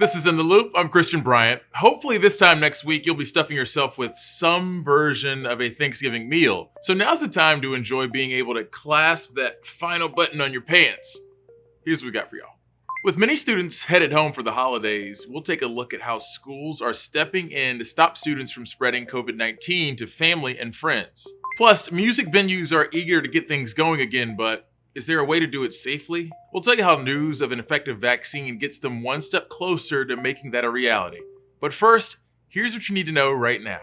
This is In the Loop. I'm Christian Bryant. Hopefully this time next week, you'll be stuffing yourself with some version of a Thanksgiving meal. So now's the time to enjoy being able to clasp that final button on your pants. Here's what we got for y'all. With many students headed home for the holidays, we'll take a look at how schools are stepping in to stop students from spreading COVID-19 to family and friends. Plus, music venues are eager to get things going again, but is there a way to do it safely? We'll tell you how news of an effective vaccine gets them one step closer to making that a reality. But first, here's what you need to know right now.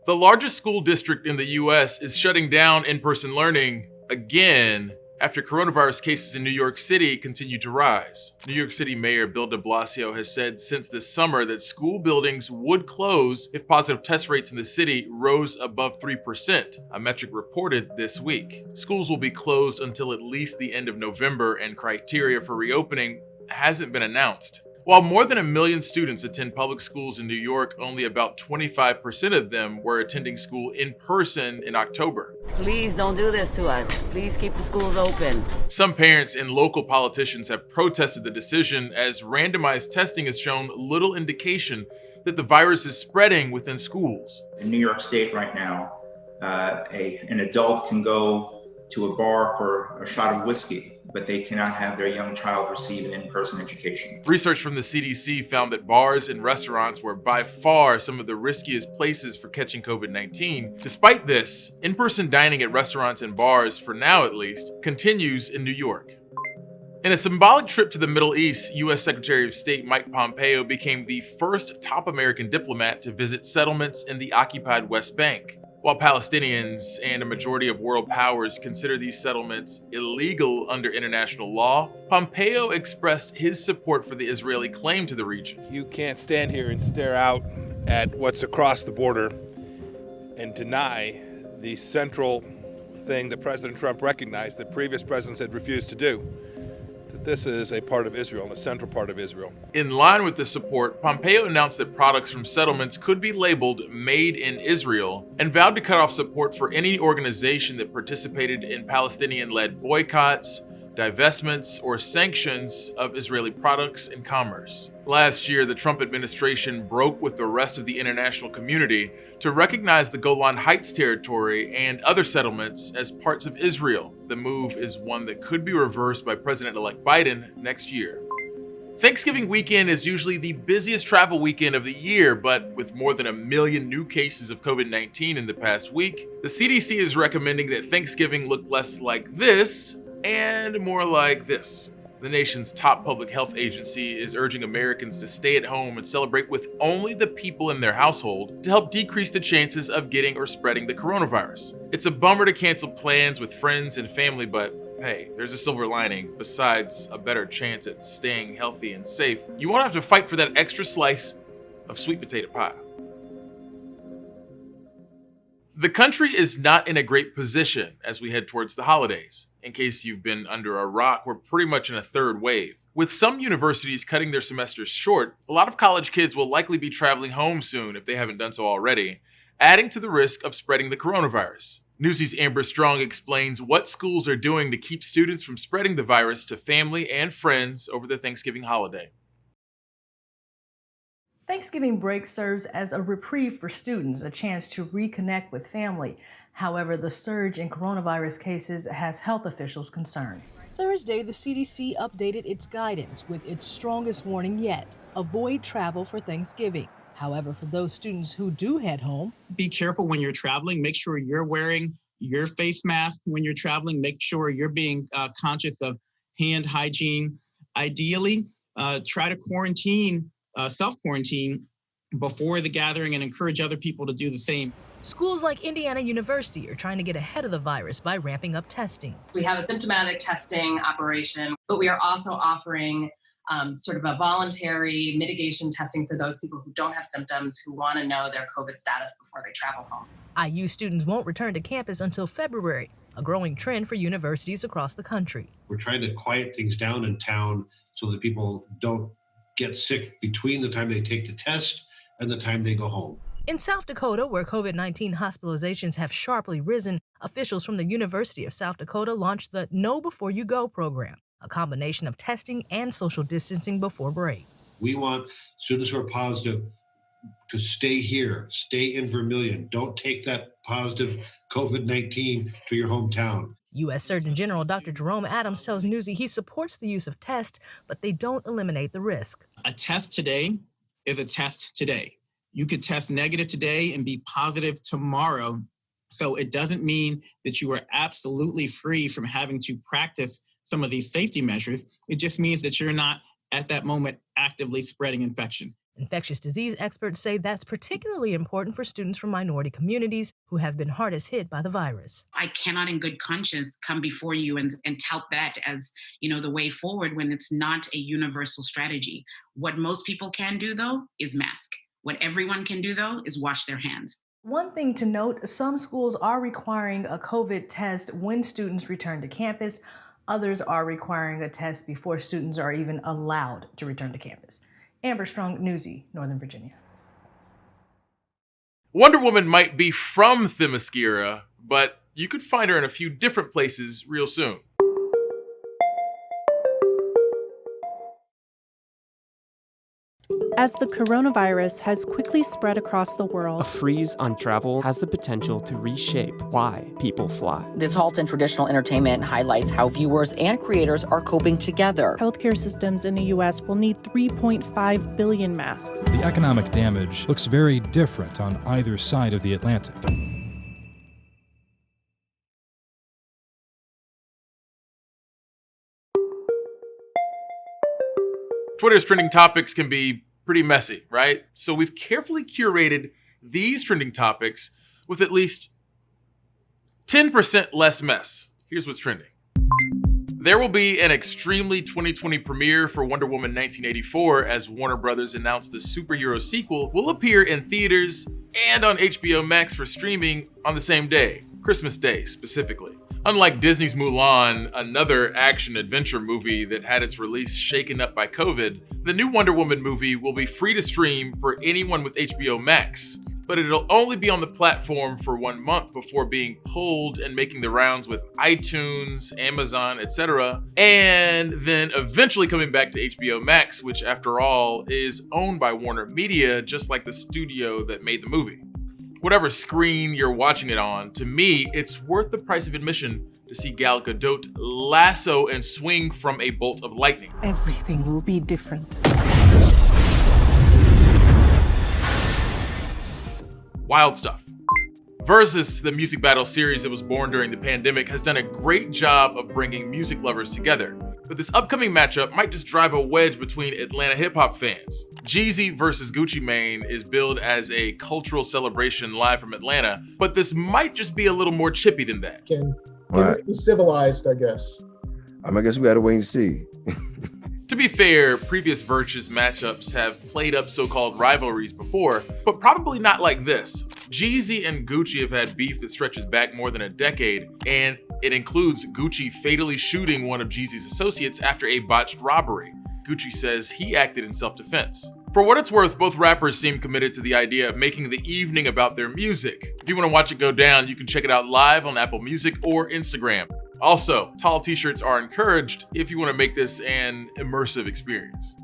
The largest school district in the US is shutting down in-person learning again after coronavirus cases in New York City continue to rise. New York City Mayor Bill de Blasio has said since this summer that school buildings would close if positive test rates in the city rose above 3%, a metric reported this week. Schools will be closed until at least the end of November, and criteria for reopening hasn't been announced. While more than 1 million students attend public schools in New York, only about 25% of them were attending school in person in October. Please don't do this to us. Please keep the schools open. Some parents and local politicians have protested the decision as randomized testing has shown little indication that the virus is spreading within schools. In New York State right now, an adult can go to a bar for a shot of whiskey, but they cannot have their young child receive an in-person education. Research from the CDC found that bars and restaurants were by far some of the riskiest places for catching COVID-19. Despite this, in-person dining at restaurants and bars, for now at least, continues in New York. In a symbolic trip to the Middle East, U.S. Secretary of State Mike Pompeo became the first top American diplomat to visit settlements in the occupied West Bank. While Palestinians and a majority of world powers consider these settlements illegal under international law, Pompeo expressed his support for the Israeli claim to the region. You can't stand here and stare out at what's across the border and deny the central thing that President Trump recognized that previous presidents had refused to do. This is a part of Israel, a central part of Israel. In line with the support, Pompeo announced that products from settlements could be labeled Made in Israel and vowed to cut off support for any organization that participated in Palestinian-led boycotts, divestments, or sanctions of Israeli products and commerce. Last year, the Trump administration broke with the rest of the international community to recognize the Golan Heights territory and other settlements as parts of Israel. The move is one that could be reversed by President-elect Biden next year. Thanksgiving weekend is usually the busiest travel weekend of the year, but with more than 1 million new cases of COVID-19 in the past week, the CDC is recommending that Thanksgiving look less like this and more like this. The nation's top public health agency is urging Americans to stay at home and celebrate with only the people in their household to help decrease the chances of getting or spreading the coronavirus. It's a bummer to cancel plans with friends and family, but hey, there's a silver lining. Besides a better chance at staying healthy and safe, you won't have to fight for that extra slice of sweet potato pie. The country is not in a great position as we head towards the holidays. In case you've been under a rock, we're pretty much in a third wave. With some universities cutting their semesters short, a lot of college kids will likely be traveling home soon if they haven't done so already, adding to the risk of spreading the coronavirus. Newsy's Amber Strong explains what schools are doing to keep students from spreading the virus to family and friends over the Thanksgiving holiday. Thanksgiving break serves as a reprieve for students, a chance to reconnect with family. However, the surge in coronavirus cases has health officials concerned. Thursday, the CDC updated its guidance with its strongest warning yet: avoid travel for Thanksgiving. However, for those students who do head home, be careful when you're traveling. Make sure you're wearing your face mask when you're traveling. Make sure you're being conscious of hand hygiene. Ideally, try to self-quarantine before the gathering and encourage other people to do the same. schools like Indiana University are trying to get ahead of the virus by ramping up testing. We have a symptomatic testing operation, but we are also offering sort of a voluntary mitigation testing for those people who don't have symptoms, who want to know their COVID status before they travel home. IU students won't return to campus until February, a growing trend for universities across the country. We're trying to quiet things down in town so that people don't get sick between the time they take the test and the time they go home. In South Dakota, where COVID-19 hospitalizations have sharply risen, officials from the University of South Dakota launched the Know Before You Go program, a combination of testing and social distancing before break. We want students who are positive to stay here, stay in Vermilion. Don't take that positive COVID-19 to your hometown. U.S. Surgeon General Dr. Jerome Adams tells Newsy he supports the use of tests, but they don't eliminate the risk. A test today is a test today. You could test negative today and be positive tomorrow. So it doesn't mean that you are absolutely free from having to practice some of these safety measures. It just means that you're not at that moment actively spreading infection. Infectious disease experts say that's particularly important for students from minority communities who have been hardest hit by the virus. I cannot in good conscience come before you and tout that as, the way forward when it's not a universal strategy. What most people can do, though, is mask. What everyone can do, though, is wash their hands. One thing to note, some schools are requiring a COVID test when students return to campus. Others are requiring a test before students are even allowed to return to campus. Amber Strong, Newsy, Northern Virginia. Wonder Woman might be from Themyscira, but you could find her in a few different places real soon. As the coronavirus has quickly spread across the world, a freeze on travel has the potential to reshape why people fly. This halt in traditional entertainment highlights how viewers and creators are coping together. Healthcare systems in the U.S. will need 3.5 billion masks. The economic damage looks very different on either side of the Atlantic. Twitter's trending topics can be pretty messy, right? So we've carefully curated these trending topics with at least 10% less mess. Here's what's trending. There will be an extremely 2020 premiere for Wonder Woman 1984 as Warner Brothers announced the superhero sequel will appear in theaters and on HBO Max for streaming on the same day, Christmas Day specifically. Unlike Disney's Mulan, another action-adventure movie that had its release shaken up by COVID, the new Wonder Woman movie will be free to stream for anyone with HBO Max, but it'll only be on the platform for 1 month before being pulled and making the rounds with iTunes, Amazon, etc., and then eventually coming back to HBO Max, which after all is owned by Warner Media, just like the studio that made the movie. Whatever screen you're watching it on, to me, it's worth the price of admission to see Gal Gadot lasso and swing from a bolt of lightning. Everything will be different. Wild stuff. Versus, the music battle series that was born during the pandemic, has done a great job of bringing music lovers together. But this upcoming matchup might just drive a wedge between Atlanta hip-hop fans. Jeezy versus Gucci Mane is billed as a cultural celebration live from Atlanta, but this might just be a little more chippy than that. Be civilized, I guess. I guess we gotta wait and see. To be fair, previous Versus matchups have played up so-called rivalries before, but probably not like this. Jeezy and Gucci have had beef that stretches back more than a decade, and it includes Gucci fatally shooting one of Jeezy's associates after a botched robbery. Gucci says he acted in self-defense. For what it's worth, both rappers seem committed to the idea of making the evening about their music. If you want to watch it go down, you can check it out live on Apple Music or Instagram. Also, tall t-shirts are encouraged if you want to make this an immersive experience.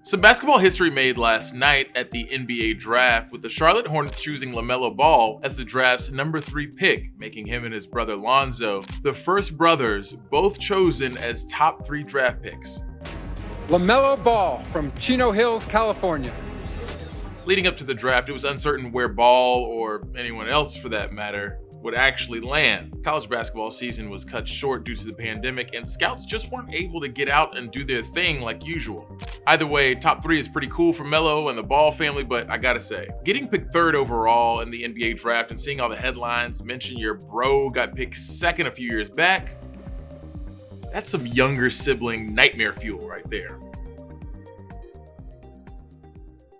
Some basketball history made last night at the NBA draft, with the Charlotte Hornets choosing LaMelo Ball as the draft's #3 pick, making him and his brother Lonzo the first brothers both chosen as top 3 draft picks. LaMelo Ball from Chino Hills, California. Leading up to the draft, it was uncertain where Ball, or anyone else for that matter, would actually land. College basketball season was cut short due to the pandemic, and scouts just weren't able to get out and do their thing like usual. Either way, top 3 is pretty cool for Melo and the Ball family, but I gotta say, getting picked 3rd overall in the NBA draft and seeing all the headlines mention your bro got picked 2nd a few years back, that's some younger sibling nightmare fuel right there.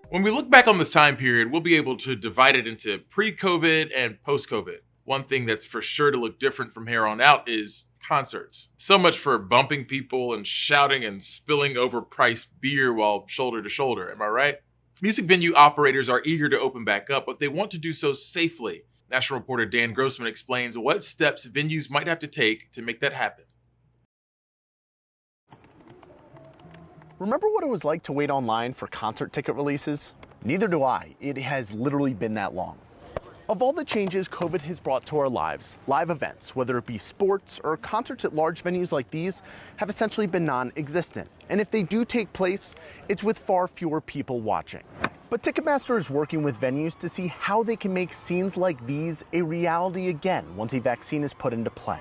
When we look back on this time period, we'll be able to divide it into pre-COVID and post-COVID. One thing that's for sure to look different from here on out is concerts. So much for bumping people and shouting and spilling overpriced beer while shoulder to shoulder, am I right? Music venue operators are eager to open back up, but they want to do so safely. National reporter Dan Grossman explains what steps venues might have to take to make that happen. Remember what it was like to wait online for concert ticket releases? Neither do I. It has literally been that long. Of all the changes COVID has brought to our lives, live events, whether it be sports or concerts at large venues like these, have essentially been non-existent. And if they do take place, it's with far fewer people watching. But Ticketmaster is working with venues to see how they can make scenes like these a reality again once a vaccine is put into play.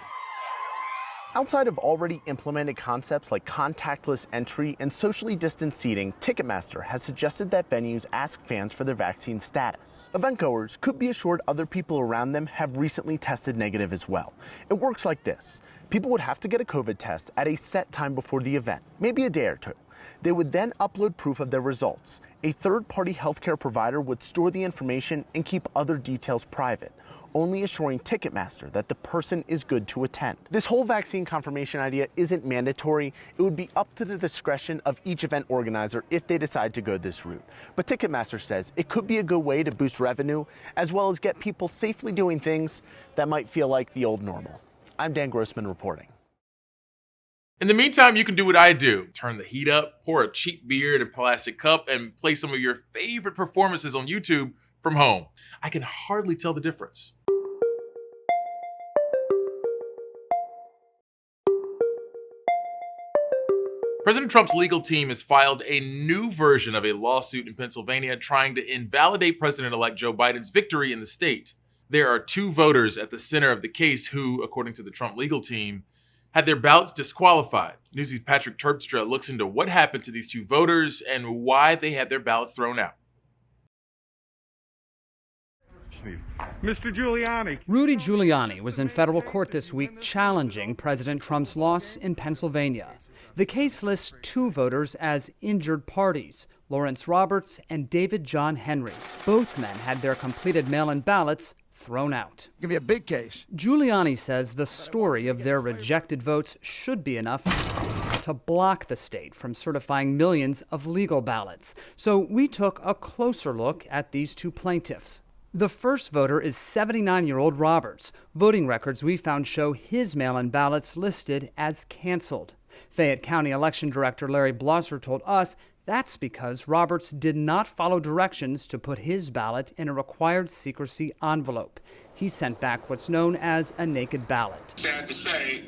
Outside of already implemented concepts like contactless entry and socially distanced seating, Ticketmaster has suggested that venues ask fans for their vaccine status. Eventgoers could be assured other people around them have recently tested negative as well. It works like this. People would have to get a COVID test at a set time before the event, maybe a day or two. They would then upload proof of their results. A third-party healthcare provider would store the information and keep other details private, only assuring Ticketmaster that the person is good to attend. This whole vaccine confirmation idea isn't mandatory. It would be up to the discretion of each event organizer if they decide to go this route. But Ticketmaster says it could be a good way to boost revenue, as well as get people safely doing things that might feel like the old normal. I'm Dan Grossman reporting. In the meantime, you can do what I do. Turn the heat up, pour a cheap beer in a plastic cup, and play some of your favorite performances on YouTube from home. I can hardly tell the difference. President Trump's legal team has filed a new version of a lawsuit in Pennsylvania trying to invalidate President-elect Joe Biden's victory in the state. There are 2 voters at the center of the case who, according to the Trump legal team, had their ballots disqualified. Newsy's Patrick Terpstra looks into what happened to these 2 voters and why they had their ballots thrown out. Mr. Giuliani. Rudy Giuliani was in federal court this week challenging President Trump's loss in Pennsylvania. The case lists 2 voters as injured parties, Lawrence Roberts and David John Henry. Both men had their completed mail-in ballots thrown out. Give me a big case. Giuliani says the story of their rejected votes should be enough to block the state from certifying millions of legal ballots. So we took a closer look at these 2 plaintiffs. The first voter is 79-year-old Roberts. Voting records we found show his mail-in ballots listed as canceled. Fayette County Election Director Larry Blosser told us that's because Roberts did not follow directions to put his ballot in a required secrecy envelope. He sent back what's known as a naked ballot. Sad to say,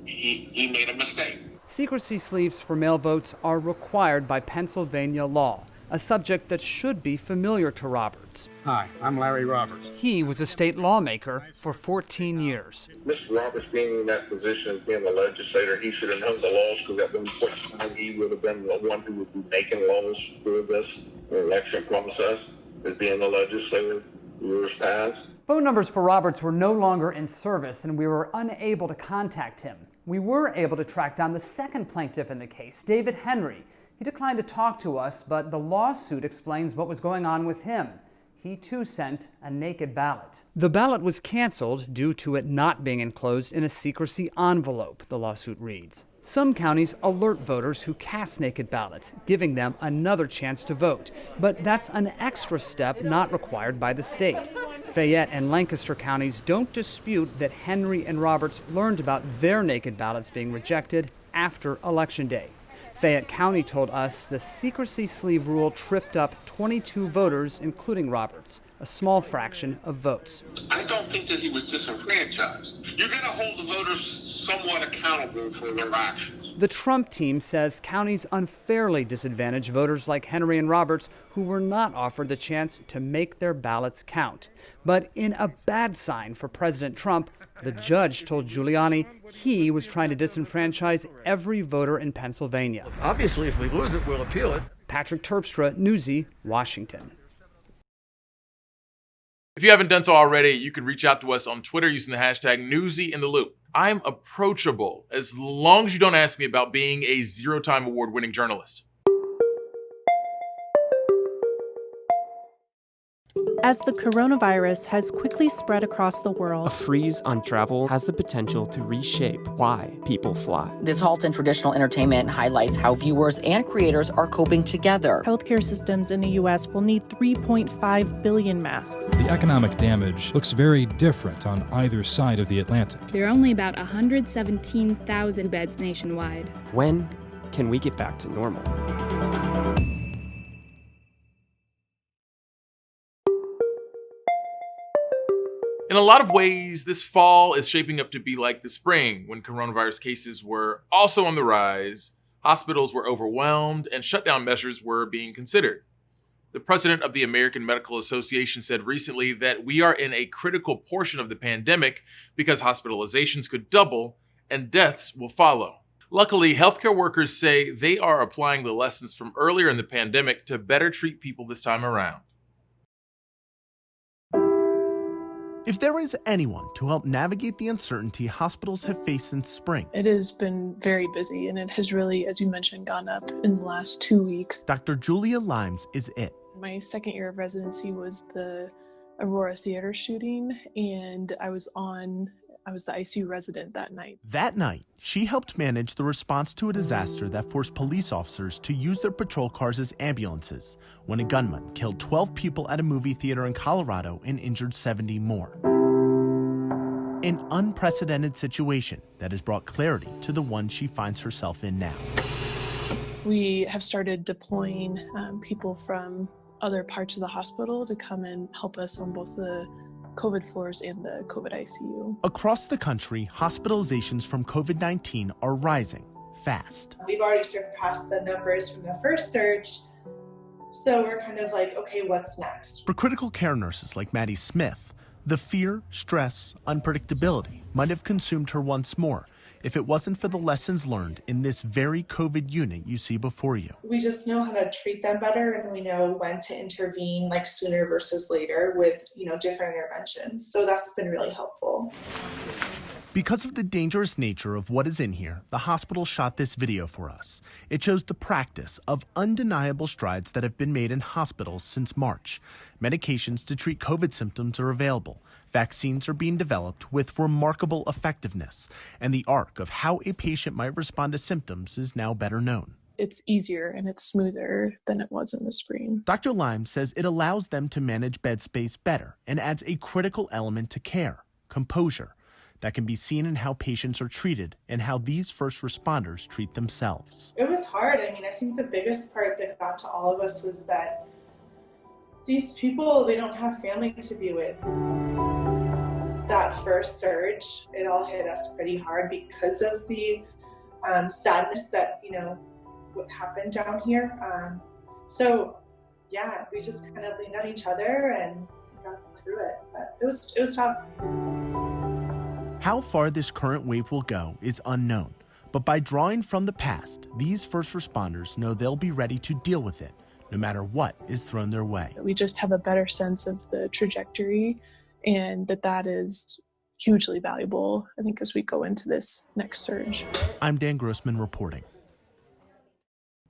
he made a mistake. Secrecy sleeves for mail votes are required by Pennsylvania law, a subject that should be familiar to Roberts. Hi, I'm Larry Roberts. He was a state lawmaker for 14 years. Mr. Roberts being in that position, being a legislator, he should have known the laws, because at one point in time he would have been the one who would be making laws for this election process, as being a legislator years past. Phone numbers for Roberts were no longer in service, and we were unable to contact him. We were able to track down the second plaintiff in the case, David Henry. He declined to talk to us, but the lawsuit explains what was going on with him. He too sent a naked ballot. The ballot was canceled due to it not being enclosed in a secrecy envelope, the lawsuit reads. Some counties alert voters who cast naked ballots, giving them another chance to vote. But that's an extra step not required by the state. Fayette and Lancaster counties don't dispute that Henry and Roberts learned about their naked ballots being rejected after Election Day. Fayette County told us the secrecy sleeve rule tripped up 22 voters, including Roberts, a small fraction of votes. I don't think that he was disenfranchised. You're going to hold the voters somewhat accountable for their actions. The Trump team says counties unfairly disadvantage voters like Henry and Roberts who were not offered the chance to make their ballots count. But in a bad sign for President Trump, the judge told Giuliani he was trying to disenfranchise every voter in Pennsylvania. Obviously, if we lose it, we'll appeal it. Patrick Terpstra, Newsy, Washington. If you haven't done so already, you can reach out to us on Twitter using the hashtag NewsyInTheLoop. I'm approachable as long as you don't ask me about being a 0-time award-winning journalist. As the coronavirus has quickly spread across the world, A freeze on travel has the potential to reshape why people fly. This halt in traditional entertainment highlights how viewers and creators are coping together. healthcare systems in the U.S. will need 3.5 billion masks. The economic damage looks very different on either side of the Atlantic. There are only about 117,000 beds nationwide. When Can we get back to normal? In a lot of ways, this fall is shaping up to be like the spring when coronavirus cases were also on the rise, hospitals were overwhelmed, and shutdown measures were being considered. The president of the American Medical Association said recently that we are in a critical portion of the pandemic because hospitalizations could double and deaths will follow. Luckily, healthcare workers say they are applying the lessons from earlier in the pandemic to better treat people this time around. If there is anyone to help navigate the uncertainty hospitals have faced since spring, it has been very busy, and it has really, as you mentioned, gone up in the last 2 weeks. Dr. Julia Limes is it. My second year of residency was the Aurora Theater shooting, and I was the ICU resident that night. That night, she helped manage the response to a disaster that forced police officers to use their patrol cars as ambulances when a gunman killed 12 people at a movie theater in Colorado and injured 70 more. An unprecedented situation that has brought clarity to the one she finds herself in now. We have started deploying people from other parts of the hospital to come and help us on both the COVID floors and the COVID ICU. Across the country, hospitalizations from COVID-19 are rising fast. We've already surpassed the numbers from the first surge, so we're kind of like, okay, what's next? For critical care nurses like Maddie Smith, the fear, stress, unpredictability might have consumed her once more if it wasn't for the lessons learned in this very COVID unit you see before you. We just know how to treat them better, and we know when to intervene, like sooner versus later with, different interventions. So that's been really helpful. Because of the dangerous nature of what is in here, the hospital shot this video for us. It shows the practice of undeniable strides that have been made in hospitals since March. Medications to treat COVID symptoms are available. Vaccines are being developed with remarkable effectiveness, and the arc of how a patient might respond to symptoms is now better known. It's easier and it's smoother than it was in the spring. Dr. Lime says it allows them to manage bed space better and adds a critical element to care, composure, that can be seen in how patients are treated and how these first responders treat themselves. It was hard. I think the biggest part that got to all of us was that these people, they don't have family to be with. That first surge, it all hit us pretty hard because of the sadness that, what happened down here. We just kind of leaned on each other and got through it. But it was tough. How far this current wave will go is unknown, but by drawing from the past, these first responders know they'll be ready to deal with it, no matter what is thrown their way. We just have a better sense of the trajectory, and that is hugely valuable, I think, as we go into this next surge. I'm Dan Grossman reporting.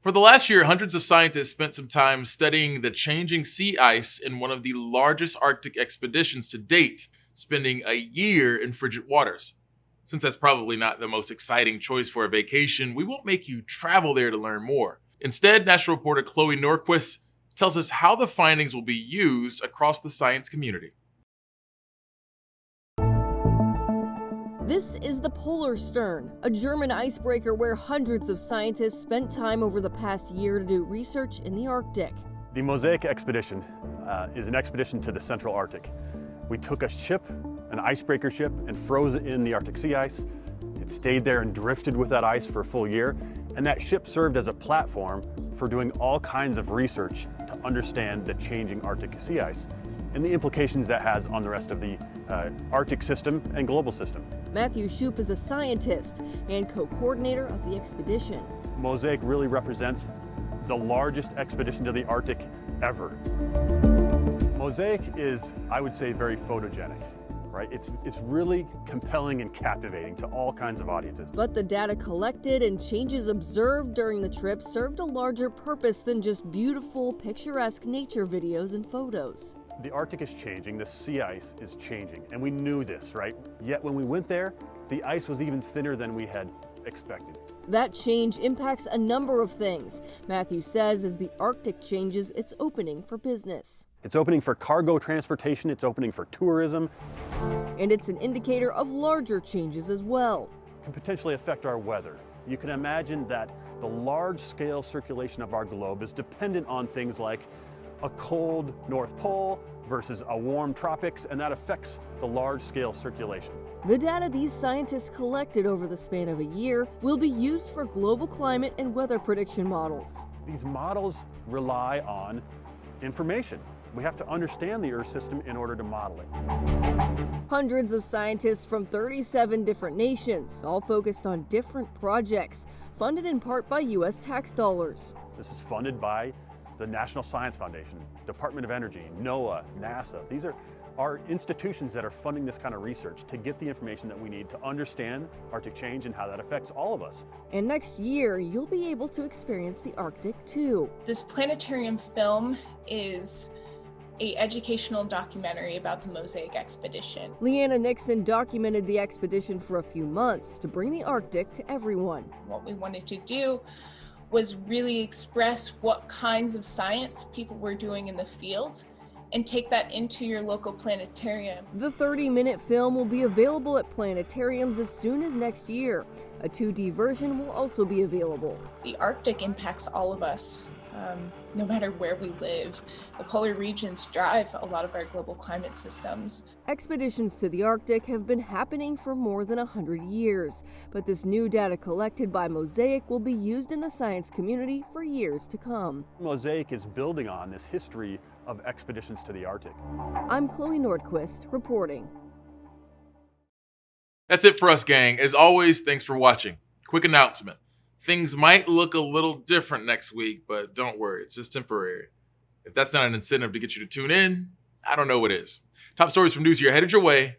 For the last year, hundreds of scientists spent some time studying the changing sea ice in one of the largest Arctic expeditions to date, spending a year in frigid waters. Since that's probably not the most exciting choice for a vacation, we won't make you travel there to learn more. Instead, national reporter Chloe Norquist tells us how the findings will be used across the science community. This is the Polar Stern, a German icebreaker where hundreds of scientists spent time over the past year to do research in the Arctic. The Mosaic expedition is an expedition to the Central Arctic. We took a ship, an icebreaker ship, and froze it in the Arctic sea ice. It stayed there and drifted with that ice for a full year. And that ship served as a platform for doing all kinds of research to understand the changing Arctic sea ice and the implications that has on the rest of the Arctic system and global system. Matthew Shoup is a scientist and co-coordinator of the expedition. Mosaic really represents the largest expedition to the Arctic ever. Mosaic is, I would say, very photogenic, right? It's really compelling and captivating to all kinds of audiences. But the data collected and changes observed during the trip served a larger purpose than just beautiful, picturesque nature videos and photos. The Arctic is changing, the sea ice is changing, and we knew this, right? Yet when we went there, the ice was even thinner than we had expected. That change impacts a number of things. Matthew says as the Arctic changes, it's opening for business. It's opening for cargo transportation, it's opening for tourism. And it's an indicator of larger changes as well. It can potentially affect our weather. You can imagine that The large-scale circulation of our globe is dependent on things like a cold North Pole versus a warm tropics, and that affects the large-scale circulation. The data these scientists collected over the span of a year will be used for global climate and weather prediction models. These models rely on information. We have to understand the Earth system in order to model it. Hundreds of scientists from 37 different nations, all focused on different projects, funded in part by U.S. tax dollars. This is funded by the National Science Foundation, Department of Energy, NOAA, NASA. These are institutions that are funding this kind of research to get the information that we need to understand Arctic change and how that affects all of us. And next year, you'll be able to experience the Arctic too. This planetarium film is an educational documentary about the Mosaic expedition. Leanna Nixon documented the expedition for a few months to bring the Arctic to everyone. What we wanted to do was really express what kinds of science people were doing in the field and take that into your local planetarium. The 30-minute film will be available at planetariums as soon as next year. A 2D version will also be available. The Arctic impacts all of us, no matter where we live. The polar regions drive a lot of our global climate systems. Expeditions to the Arctic have been happening for more than 100 years, but this new data collected by Mosaic will be used in the science community for years to come. Mosaic is building on this history of expeditions to the Arctic. I'm Chloe Nordquist, reporting. That's it for us, gang. As always, thanks for watching. Quick announcement. Things might look a little different next week, but don't worry, it's just temporary. If that's not an incentive to get you to tune in, I don't know what is. Top stories from Newsy are headed your way.